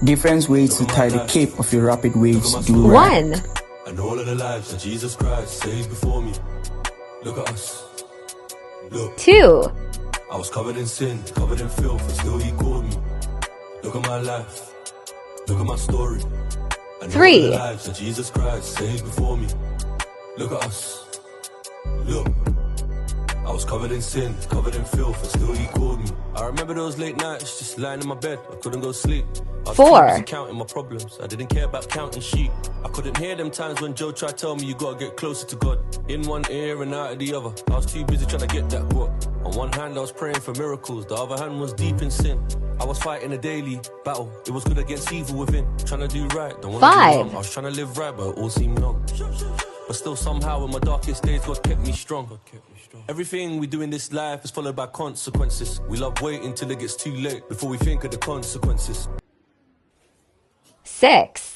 Different ways to tie the cape of your rapid waves durag. 1. And all of the lives that Jesus Christ saved before me. Look at us. Look. 2. I was covered in sin, covered in filth, and still he called me. Look at my life. Look at my story. And 3. all of the lives that Jesus Christ saved before me. Look at us. Look. I was covered in sin, covered in filth, and still he called me. I remember those late nights, just lying in my bed. I couldn't go sleep. I was 4. too busy counting my problems. I didn't care about counting sheep. I couldn't hear them times when Joe tried to tell me you gotta get closer to God. In one ear and out of the other. I was too busy trying to get that quote. On one hand I was praying for miracles, the other hand was deep in sin. I was fighting a daily battle. It was good against evil within. Trying to do right, don't want to do 5. wrong. I was trying to live right, but it all seemed wrong. But still somehow in my darkest days God kept me strong. Everything we do in this life is followed by consequences. We love waiting till it gets too late before we think of the consequences. 6.